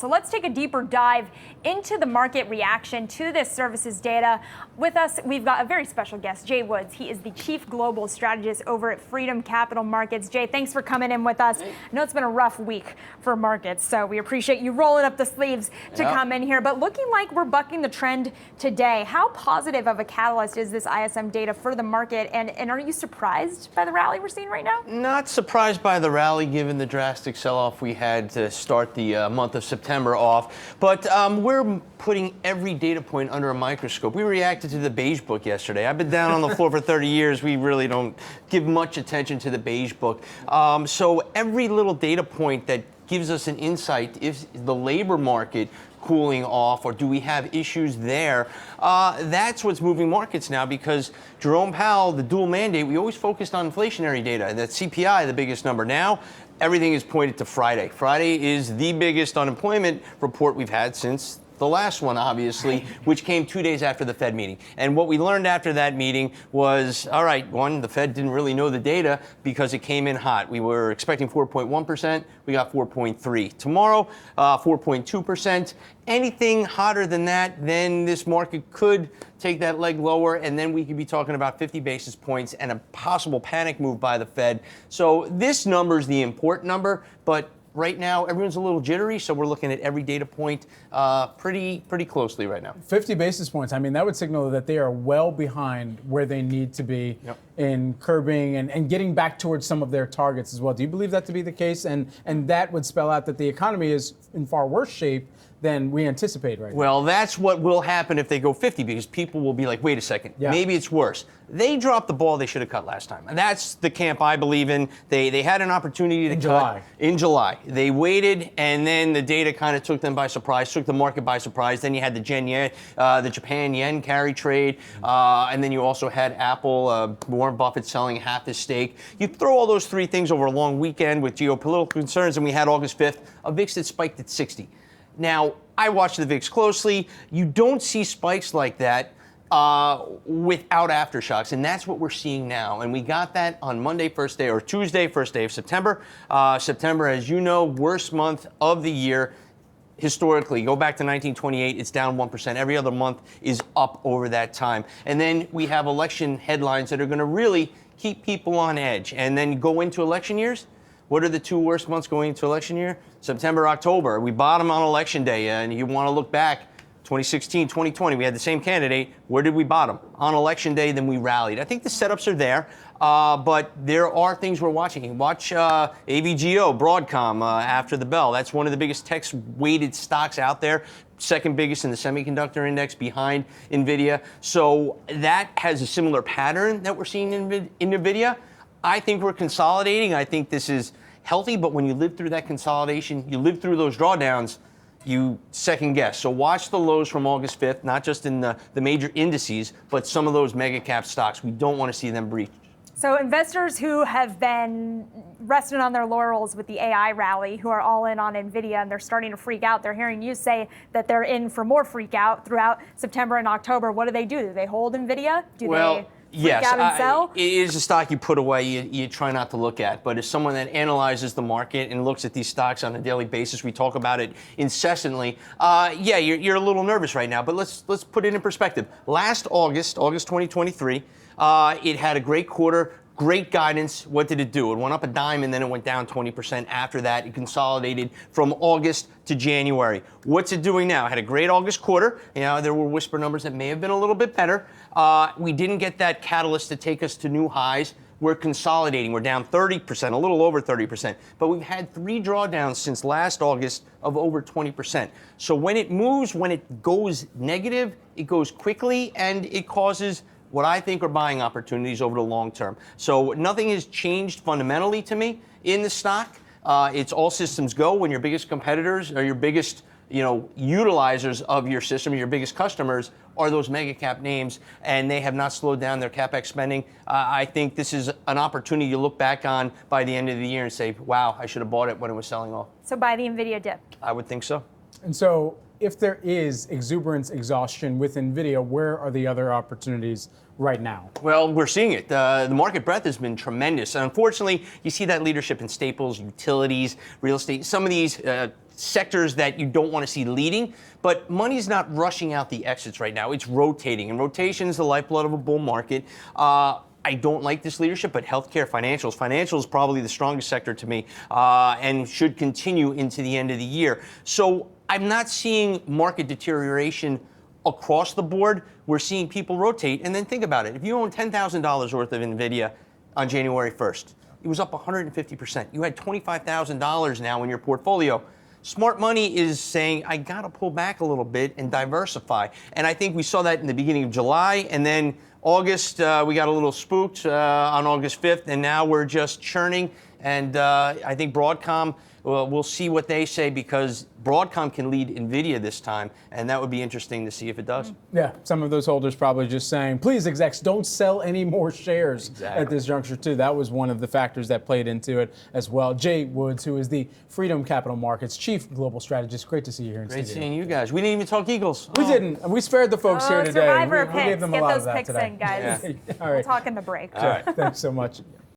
So let's take a deeper dive into the market reaction to this services data. With us, we've got a very special guest, Jay Woods. He is the Chief Global Strategist over at Freedom Capital Markets. Jay, thanks for coming in with us. I know it's been a rough week for markets, so we appreciate you rolling up the sleeves to come in here. But looking like we're bucking the trend today, how positive of a catalyst is this ISM data for the market? And are you surprised by the rally we're seeing right now? Not surprised by the rally, given the drastic sell-off we had to start the month of September off. But we're putting every data point under a microscope. We reacted to the beige book yesterday. I've been down on the floor for 30 years. We really don't give much attention to the beige book. So every little data point that gives us an insight, if the labor market cooling off, or do we have issues there? That's what's moving markets now, because Jerome Powell, the dual mandate, we always focused on inflationary data, and that CPI, the biggest number. Now, everything is pointed to Friday. Friday is the biggest unemployment report we've had since the last one, obviously, which came 2 days after the Fed meeting. And what we learned after that meeting was, all right, one, the Fed didn't really know the data because it came in hot. We were expecting 4.1%. We got 4.3. Tomorrow, 4.2%. Anything hotter than that, then this market could take that leg lower, and then we could be talking about 50 basis points and a possible panic move by the Fed. So this number is the important number, but right now, everyone's a little jittery, so we're looking at every data point pretty closely right now. 50 basis points, I mean, that would signal that they are well behind where they need to be in curbing and getting back towards some of their targets as well. Do you believe that to be the case? And that would spell out that the economy is in far worse shape than we anticipate right now. Well, that's what will happen if they go 50, because people will be like, wait a second, maybe it's worse. They dropped the ball they should have cut last time. And that's the camp I believe in. They had an opportunity to cut in July. They waited, and then the data kind of took them by surprise, took the market by surprise. Then you had the Japan yen carry trade, and then you also had Apple, Warren Buffett selling half his stake. You throw all those three things over a long weekend with geopolitical concerns, and we had August 5th, a VIX that spiked at 60. Now, I watch the VIX closely. You don't see spikes like that without aftershocks, and that's what we're seeing now. And we got that on Monday, first day, or Tuesday, first day of September. September, as you know, worst month of the year. Historically, go back to 1928, it's down 1%. Every other month is up over that time. And then we have election headlines that are going to really keep people on edge. And then go into election years. What are the two worst months going into election year? September, October. We bottom on election day, and you want to look back, 2016, 2020, we had the same candidate. Where did we bottom? On election day, then we rallied. I think the setups are there, but there are things we're watching. Watch AVGO, Broadcom, after the bell. That's one of the biggest tech-weighted stocks out there. Second biggest in the semiconductor index, behind NVIDIA. So that has a similar pattern that we're seeing in NVIDIA. I think we're consolidating. I think this is healthy, but when you live through that consolidation, you live through those drawdowns, you second guess. So watch the lows from August 5th, not just in the major indices, but some of those mega cap stocks. We don't want to see them breach. So investors who have been resting on their laurels with the AI rally, who are all in on NVIDIA, and they're starting to freak out, they're hearing you say that they're in for more freak out throughout September and October. What do? Do they hold NVIDIA? Do they yes, out and sell? It is a stock you put away, you try not to look at. But as someone that analyzes the market and looks at these stocks on a daily basis, we talk about it incessantly. You're a little nervous right now, but let's put it in perspective. Last August 2023, it had a great quarter, great guidance. What did it do? It went up a dime, and then it went down 20%. After that, it consolidated from August to January. What's it doing now? It had a great August quarter. You know, there were whisper numbers that may have been a little bit better. We didn't get that catalyst to take us to new highs. We're consolidating. We're down 30%, a little over 30%. But we've had 3 drawdowns since last August of over 20%. So when it moves, when it goes negative, it goes quickly, and it causes what I think are buying opportunities over the long term. So nothing has changed fundamentally to me in the stock. It's all systems go when your biggest competitors or your biggest utilizers of your system, your biggest customers are those mega cap names, and they have not slowed down their CapEx spending. I think this is an opportunity you look back on by the end of the year and say, wow, I should have bought it when it was selling off. So buy the NVIDIA dip. I would think so. And so if there is exuberance exhaustion with NVIDIA, where are the other opportunities right now? Well, we're seeing it. The market breadth has been tremendous. And unfortunately, you see that leadership in staples, utilities, real estate. Some of these sectors that you don't want to see leading, but money's not rushing out the exits right now. It's rotating, and rotation is the lifeblood of a bull market. I don't like this leadership, but healthcare, financials. Financials is probably the strongest sector to me, and should continue into the end of the year. So I'm not seeing market deterioration across the board. We're seeing people rotate. And then think about it. If you own $10,000 worth of NVIDIA on January 1st, it was up 150%. You had $25,000 now in your portfolio. Smart money is saying, I got to pull back a little bit and diversify. And I think we saw that in the beginning of July, and then August, we got a little spooked on August 5th, and now we're just churning. And I think Broadcom, we'll see what they say, because Broadcom can lead NVIDIA this time, and that would be interesting to see if it does. Yeah, some of those holders probably just saying, please, execs, don't sell any more shares at this juncture, too. That was one of the factors that played into it as well. Jay Woods, who is the Freedom Capital Markets Chief Global Strategist. Great to see you here in studio. Great seeing you guys. We didn't even talk Eagles. We didn't. We spared the folks here today. Survivor We picks. gave them a Get lot those of that picks today. in, guys. All right. We'll talk in the break. All right. Thanks so much.